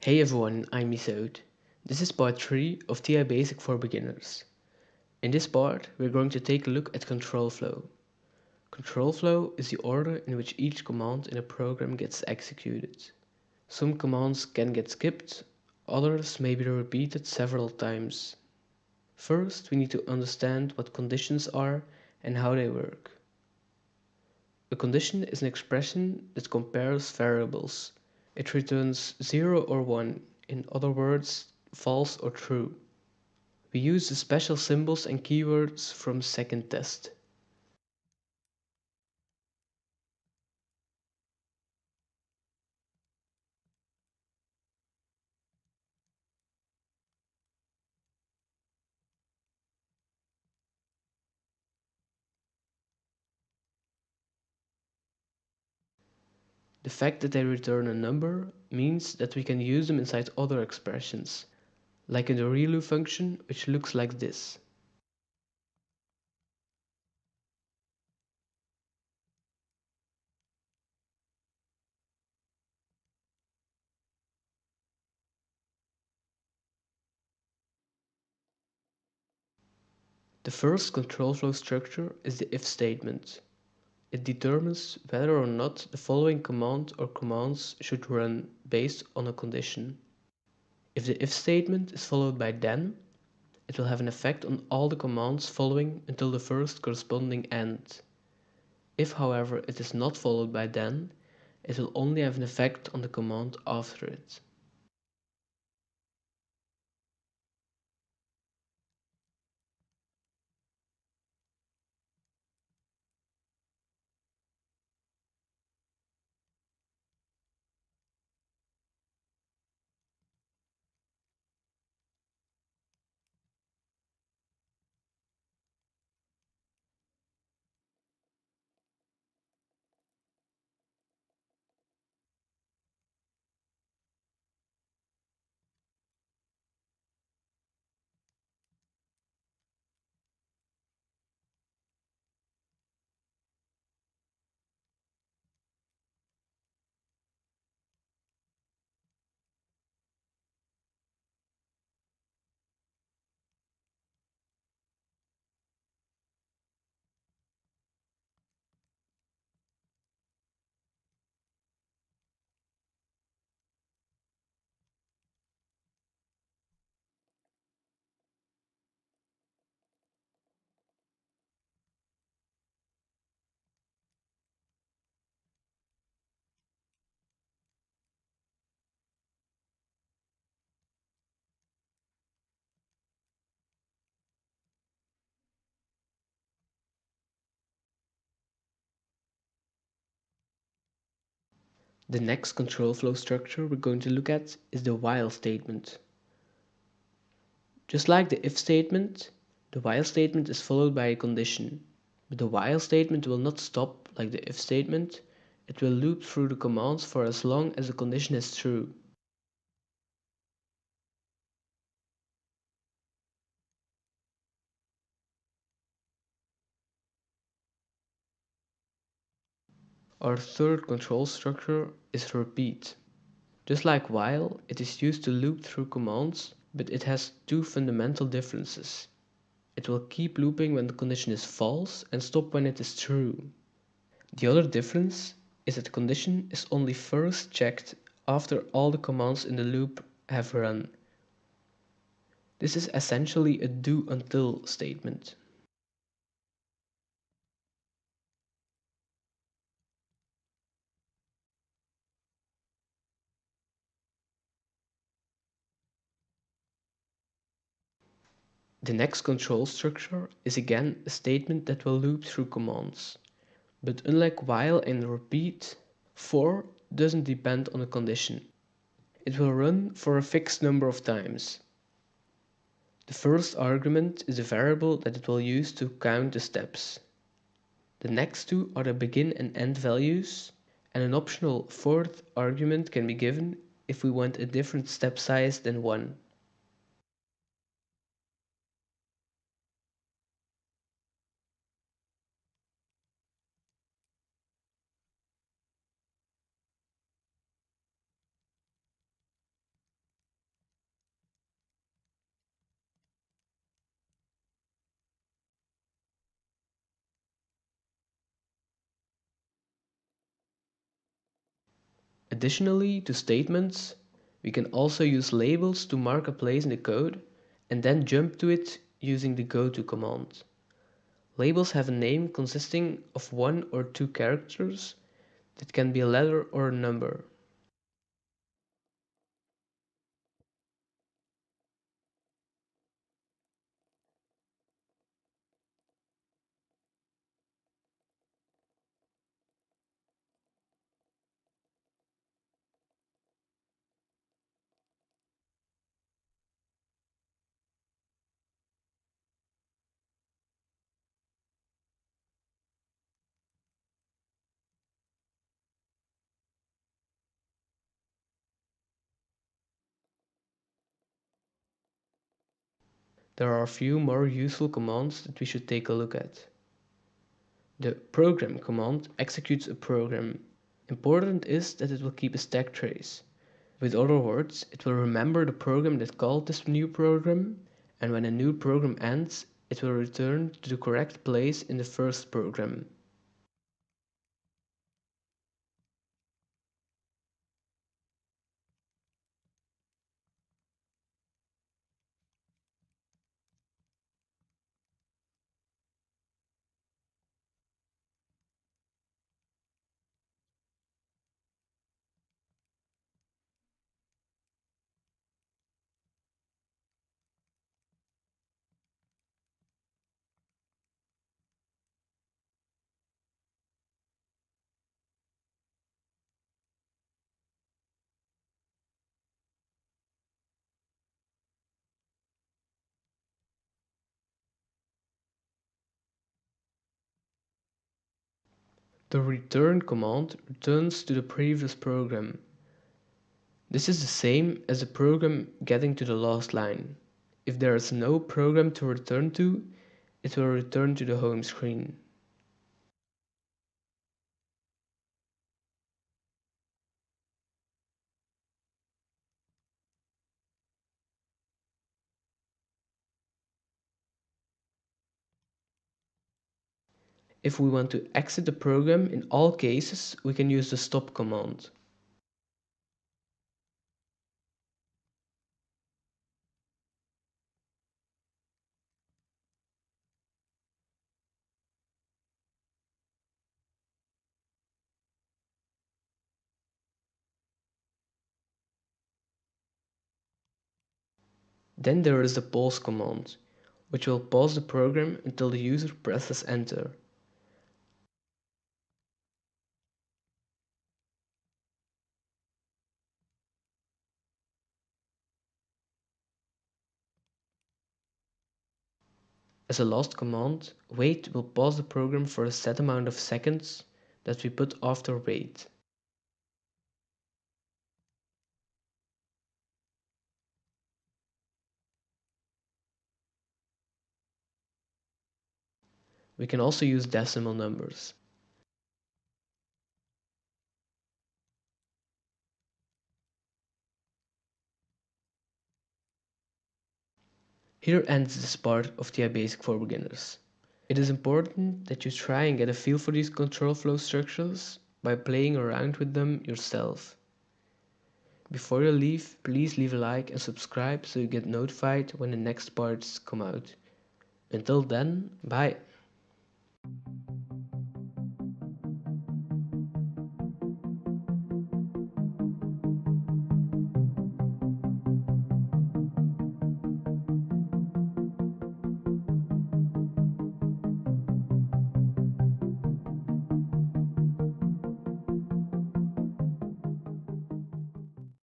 Hey everyone, I'm Misoud. This is part 3 of TI Basic for Beginners. In this part, we're going to take a look at control flow. Control flow is the order in which each command in a program gets executed. Some commands can get skipped, others may be repeated several times. First, we need to understand what conditions are and how they work. A condition is an expression that compares variables. It returns 0 or 1, in other words, false or true. We use the special symbols and keywords from second test. The fact that they return a number means that we can use them inside other expressions, like in the ReLU function, which looks like this. The first control flow structure is the if statement. It determines whether or not the following command or commands should run based on a condition. If the if statement is followed by then, it will have an effect on all the commands following until the first corresponding end. If, however, it is not followed by then, it will only have an effect on the command after it. The next control flow structure we're going to look at is the while statement. Just like the if statement, the while statement is followed by a condition, but the while statement will not stop like the if statement, it will loop through the commands for as long as the condition is true. Our third control structure is repeat. Just like while, it is used to loop through commands, but it has two fundamental differences. It will keep looping when the condition is false and stop when it is true. The other difference is that the condition is only first checked after all the commands in the loop have run. This is essentially a do until statement. The next control structure is again a statement that will loop through commands. But unlike while and repeat, for doesn't depend on a condition. It will run for a fixed number of times. The first argument is a variable that it will use to count the steps. The next two are the begin and end values, and an optional fourth argument can be given if we want a different step size than 1. Additionally to statements, we can also use labels to mark a place in the code and then jump to it using the GoTo command. Labels have a name consisting of 1 or 2 characters that can be a letter or a number. There are a few more useful commands that we should take a look at. The program command executes a program. Important is that it will keep a stack trace. With other words, it will remember the program that called this new program, and when a new program ends, it will return to the correct place in the first program. The return command returns to the previous program. This is the same as the program getting to the last line. If there is no program to return to, it will return to the home screen. If we want to exit the program in all cases, we can use the stop command. Then there is the pause command, which will pause the program until the user presses enter. As a last command, wait will pause the program for a set amount of seconds that we put after wait. We can also use decimal numbers. Here ends this part of TI Basic for Beginners. It is important that you try and get a feel for these control flow structures by playing around with them yourself. Before you leave, please leave a like and subscribe so you get notified when the next parts come out. Until then, bye!